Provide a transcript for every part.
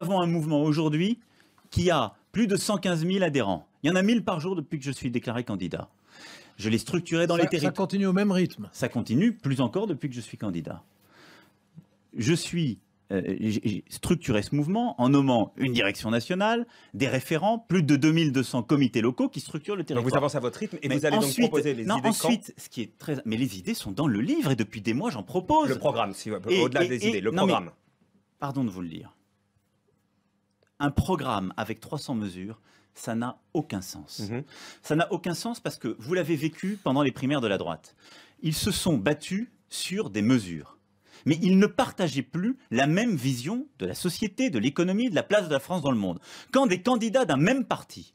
avons un mouvement aujourd'hui qui a plus de 115 000 adhérents. Il y en a 1000 par jour depuis que je suis déclaré candidat. Je l'ai structuré dans les territoires. Ça continue au même rythme. Ça continue, plus encore depuis que je suis candidat. J'ai structuré ce mouvement en nommant une direction nationale, des référents, plus de 2200 comités locaux qui structurent le territoire. Donc vous avancez à votre rythme et vous allez donc proposer les idées. Ensuite, ce qui est très... Mais les idées sont dans le livre et depuis des mois, j'en propose. Le programme, au-delà des idées, le programme. Pardon de vous le dire. Un programme avec 300 mesures, ça n'a aucun sens. Ça n'a aucun sens parce que vous l'avez vécu pendant les primaires de la droite. Ils se sont battus sur des mesures. Mais ils ne partageaient plus la même vision de la société, de l'économie, de la place de la France dans le monde. Quand des candidats d'un même parti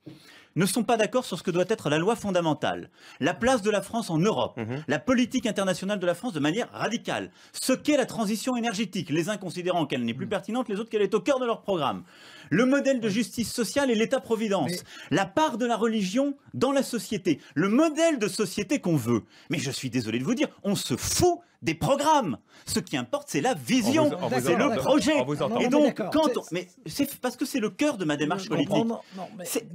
ne sont pas d'accord sur ce que doit être la loi fondamentale, la place de la France en Europe, la politique internationale de la France de manière radicale, ce qu'est la transition énergétique, les uns considérant qu'elle n'est plus pertinente, les autres qu'elle est au cœur de leur programme, le modèle de justice sociale et l'État-providence, la part de la religion dans la société, le modèle de société qu'on veut. Mais je suis désolé de vous dire, on se fout des programmes. Ce qui importe, c'est la vision, c'est le projet. Et donc, c'est parce que c'est le cœur de ma démarche politique.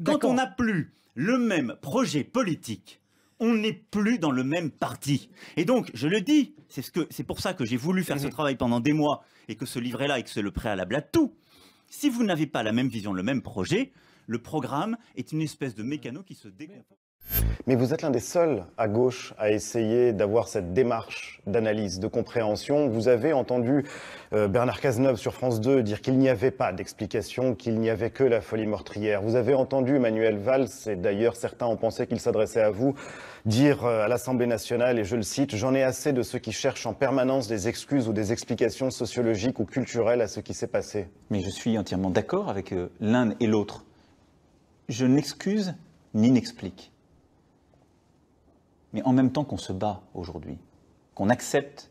Quand on n'a plus le même projet politique, on n'est plus dans le même parti. Et donc, je le dis, c'est pour ça que j'ai voulu faire ce travail pendant des mois et que ce livret-là et que c'est le préalable à tout. Si vous n'avez pas la même vision, le même projet, le programme est une espèce de mécano qui se décompose. Mais vous êtes l'un des seuls à gauche à essayer d'avoir cette démarche d'analyse, de compréhension. Vous avez entendu Bernard Cazeneuve sur France 2 dire qu'il n'y avait pas d'explication, qu'il n'y avait que la folie meurtrière. Vous avez entendu Manuel Valls, et d'ailleurs certains ont pensé qu'il s'adressait à vous, dire à l'Assemblée nationale, et je le cite, « J'en ai assez de ceux qui cherchent en permanence des excuses ou des explications sociologiques ou culturelles à ce qui s'est passé. » Mais je suis entièrement d'accord avec l'un et l'autre. Je n'excuse ni n'explique. Mais en même temps qu'on se bat aujourd'hui, qu'on accepte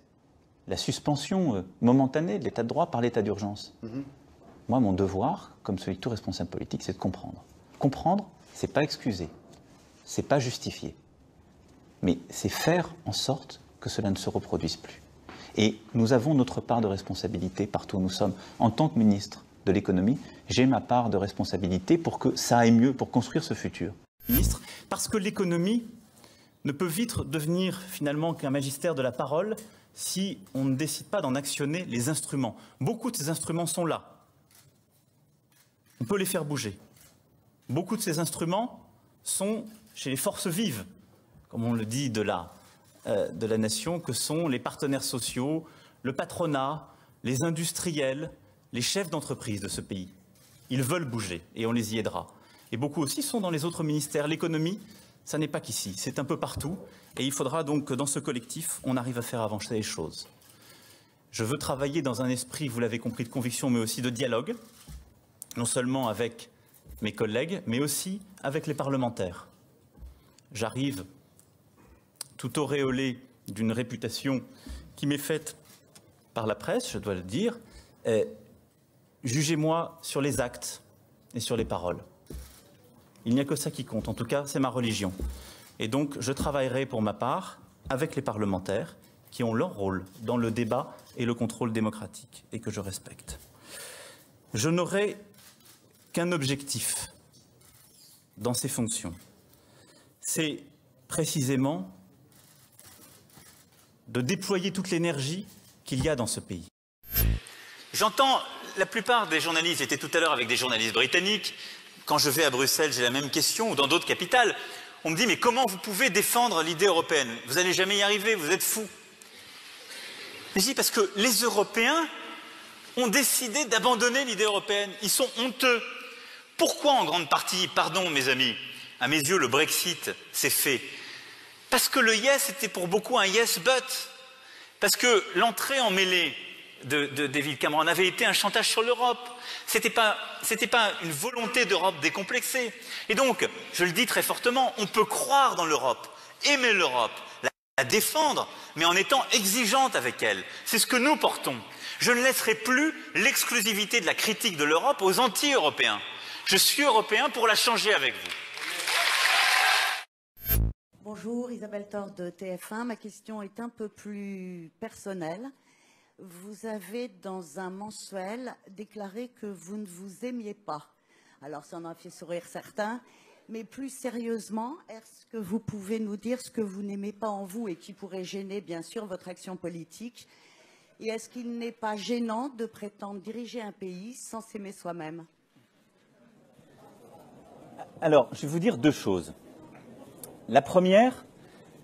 la suspension momentanée de l'état de droit par l'état d'urgence. Moi, mon devoir, comme celui de tout responsable politique, c'est de comprendre. Comprendre, c'est pas excuser, c'est pas justifier, mais c'est faire en sorte que cela ne se reproduise plus. Et nous avons notre part de responsabilité partout où nous sommes. En tant que ministre de l'économie, j'ai ma part de responsabilité pour que ça aille mieux, pour construire ce futur. Ministre, parce que l'économie ne peut vite devenir finalement qu'un magistère de la parole si on ne décide pas d'en actionner les instruments. Beaucoup de ces instruments sont là. On peut les faire bouger. Beaucoup de ces instruments sont chez les forces vives, comme on le dit de la nation, que sont les partenaires sociaux, le patronat, les industriels, les chefs d'entreprise de ce pays. Ils veulent bouger et on les y aidera. Et beaucoup aussi sont dans les autres ministères. L'économie, ça n'est pas qu'ici, c'est un peu partout. Et il faudra donc que dans ce collectif, on arrive à faire avancer les choses. Je veux travailler dans un esprit, vous l'avez compris, de conviction, mais aussi de dialogue, non seulement avec mes collègues, mais aussi avec les parlementaires. J'arrive tout auréolé d'une réputation qui m'est faite par la presse, je dois le dire. Jugez-moi sur les actes et sur les paroles. Il n'y a que ça qui compte, en tout cas, c'est ma religion. Et donc, je travaillerai pour ma part avec les parlementaires qui ont leur rôle dans le débat et le contrôle démocratique et que je respecte. Je n'aurai qu'un objectif dans ces fonctions. C'est précisément de déployer toute l'énergie qu'il y a dans ce pays. J'entends, la plupart des journalistes, j'étais tout à l'heure avec des journalistes britanniques, quand je vais à Bruxelles, j'ai la même question, ou dans d'autres capitales, on me dit, mais comment vous pouvez défendre l'idée européenne? Vous n'allez jamais y arriver, vous êtes fous. Mais je dis, parce que les Européens ont décidé d'abandonner l'idée européenne. Ils sont honteux. Pourquoi en grande partie, pardon mes amis, à mes yeux le Brexit s'est fait? Parce que le yes était pour beaucoup un yes but. Parce que l'entrée en mêlée de David Cameron avait été un chantage sur l'Europe. C'était pas une volonté d'Europe décomplexée. Et donc, je le dis très fortement, on peut croire dans l'Europe, aimer l'Europe, la défendre, mais en étant exigeante avec elle. C'est ce que nous portons. Je ne laisserai plus l'exclusivité de la critique de l'Europe aux anti-européens. Je suis européen pour la changer avec vous. Bonjour, Isabelle Thor de TF1. Ma question est un peu plus personnelle. vous avez dans un mensuel déclaré que vous ne vous aimiez pas. Alors ça en a fait sourire certains, mais plus sérieusement, est-ce que vous pouvez nous dire ce que vous n'aimez pas en vous et qui pourrait gêner bien sûr votre action politique? Et est-ce qu'il n'est pas gênant de prétendre diriger un pays sans s'aimer soi-même? Alors, je vais vous dire deux choses. La première,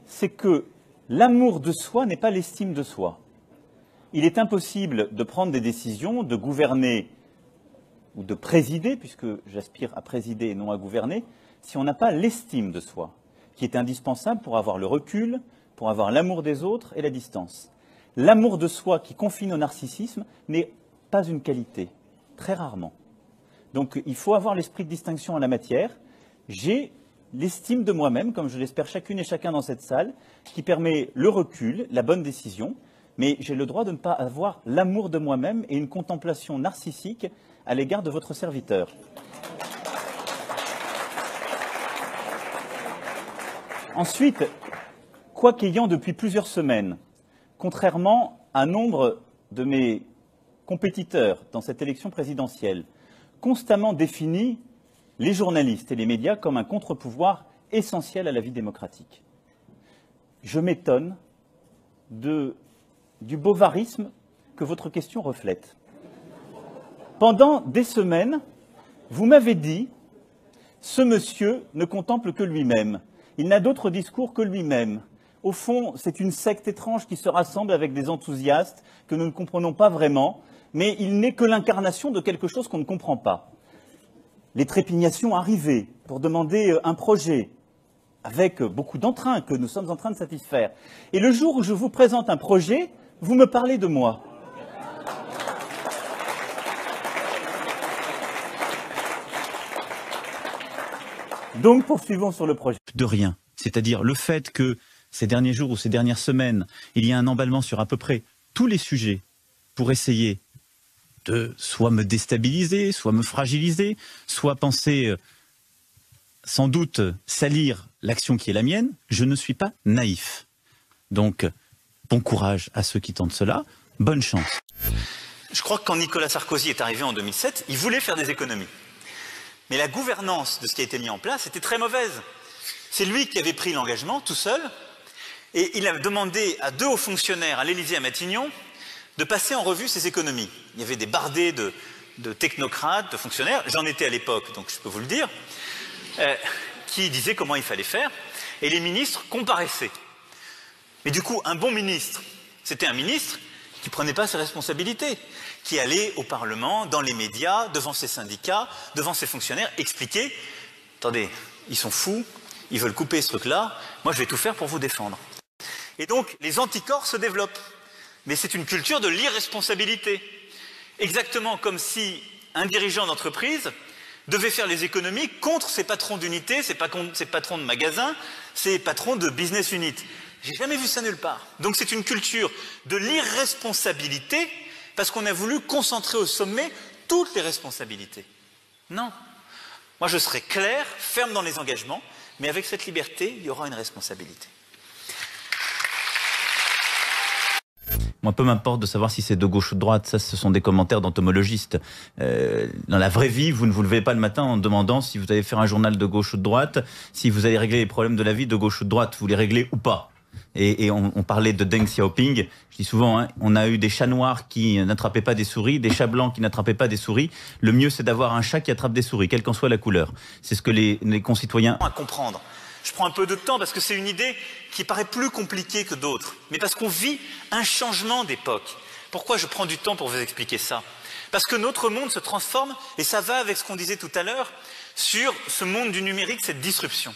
c'est que l'amour de soi n'est pas l'estime de soi. Il est impossible de prendre des décisions, de gouverner ou de présider, puisque j'aspire à présider et non à gouverner, si on n'a pas l'estime de soi, qui est indispensable pour avoir le recul, pour avoir l'amour des autres et la distance. L'amour de soi qui confine au narcissisme n'est pas une qualité, très rarement. Donc il faut avoir l'esprit de distinction en la matière. J'ai l'estime de moi-même, comme je l'espère chacune et chacun dans cette salle, qui permet le recul, la bonne décision, mais j'ai le droit de ne pas avoir l'amour de moi-même et une contemplation narcissique à l'égard de votre serviteur. Ensuite, quoiqu'ayant depuis plusieurs semaines, contrairement à nombre de mes compétiteurs dans cette élection présidentielle, constamment défini les journalistes et les médias comme un contre-pouvoir essentiel à la vie démocratique. Je m'étonne du bovarisme que votre question reflète. Pendant des semaines, vous m'avez dit « ce monsieur ne contemple que lui-même, il n'a d'autre discours que lui-même ». Au fond, c'est une secte étrange qui se rassemble avec des enthousiastes que nous ne comprenons pas vraiment, mais il n'est que l'incarnation de quelque chose qu'on ne comprend pas. Les trépignations arrivaient pour demander un projet, avec beaucoup d'entrain que nous sommes en train de satisfaire. Et le jour où je vous présente un projet, vous me parlez de moi. Donc, poursuivons sur le projet. De rien. C'est-à-dire le fait que ces derniers jours ou ces dernières semaines, il y a un emballement sur à peu près tous les sujets pour essayer de soit me déstabiliser, soit me fragiliser, soit penser sans doute salir l'action qui est la mienne, je ne suis pas naïf. Donc, bon courage à ceux qui tentent cela, bonne chance. Je crois que quand Nicolas Sarkozy est arrivé en 2007, il voulait faire des économies. Mais la gouvernance de ce qui a été mis en place était très mauvaise. C'est lui qui avait pris l'engagement tout seul, et il a demandé à 2 hauts fonctionnaires à l'Élysée à Matignon de passer en revue ces économies. Il y avait des bardés de technocrates, de fonctionnaires, j'en étais à l'époque, donc je peux vous le dire, qui disaient comment il fallait faire, et les ministres comparaissaient. Mais du coup, un bon ministre, c'était un ministre qui ne prenait pas ses responsabilités, qui allait au Parlement, dans les médias, devant ses syndicats, devant ses fonctionnaires, expliquer « Attendez, ils sont fous, ils veulent couper ce truc-là, moi je vais tout faire pour vous défendre ». Et donc, les anticorps se développent. Mais c'est une culture de l'irresponsabilité. Exactement comme si un dirigeant d'entreprise devait faire les économies contre ses patrons d'unité, ses patrons de magasin, ses patrons de business unit. J'ai jamais vu ça nulle part. Donc c'est une culture de l'irresponsabilité parce qu'on a voulu concentrer au sommet toutes les responsabilités. Non. Moi je serai clair, ferme dans les engagements, mais avec cette liberté, il y aura une responsabilité. Moi, peu m'importe de savoir si c'est de gauche ou de droite. Ça, ce sont des commentaires d'entomologistes. Dans la vraie vie, vous ne vous levez pas le matin en demandant si vous allez faire un journal de gauche ou de droite, si vous allez régler les problèmes de la vie de gauche ou de droite. Vous les réglez ou pas. Et on parlait de Deng Xiaoping. Je dis souvent, hein, on a eu des chats noirs qui n'attrapaient pas des souris, des chats blancs qui n'attrapaient pas des souris. Le mieux, c'est d'avoir un chat qui attrape des souris, quelle qu'en soit la couleur. C'est ce que les concitoyens ont à comprendre. Je prends un peu de temps parce que c'est une idée qui paraît plus compliquée que d'autres, mais parce qu'on vit un changement d'époque. Pourquoi je prends du temps pour vous expliquer ça? Parce que notre monde se transforme, et ça va avec ce qu'on disait tout à l'heure, sur ce monde du numérique, cette disruption.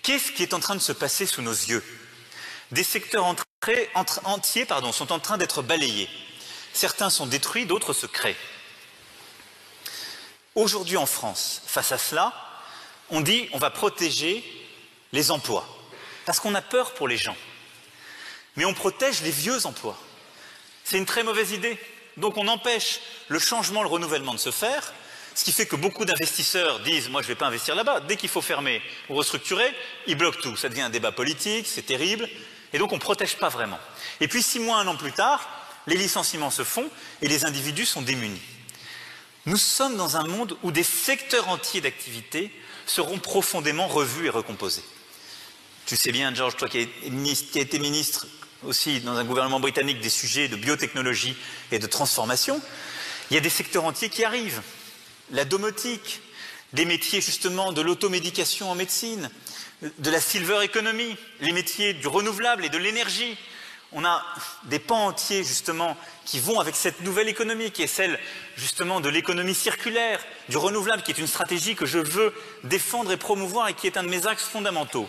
Qu'est-ce qui est en train de se passer sous nos yeux? Des secteurs entiers sont en train d'être balayés. Certains sont détruits, d'autres se créent. Aujourd'hui en France, face à cela, on dit on va protéger les emplois, parce qu'on a peur pour les gens. Mais on protège les vieux emplois. C'est une très mauvaise idée. Donc on empêche le changement, le renouvellement de se faire, ce qui fait que beaucoup d'investisseurs disent « moi je ne vais pas investir là-bas ». Dès qu'il faut fermer ou restructurer, ils bloquent tout. Ça devient un débat politique, c'est terrible, et donc on ne protège pas vraiment. Et puis 6 mois, 1 an plus tard, les licenciements se font et les individus sont démunis. Nous sommes dans un monde où des secteurs entiers d'activité seront profondément revus et recomposés. Tu sais bien, George, toi qui as été ministre aussi dans un gouvernement britannique des sujets de biotechnologie et de transformation, il y a des secteurs entiers qui arrivent. La domotique, des métiers justement de l'automédication en médecine, de la silver economy, les métiers du renouvelable et de l'énergie. On a des pans entiers justement qui vont avec cette nouvelle économie qui est celle justement de l'économie circulaire, du renouvelable qui est une stratégie que je veux défendre et promouvoir et qui est un de mes axes fondamentaux.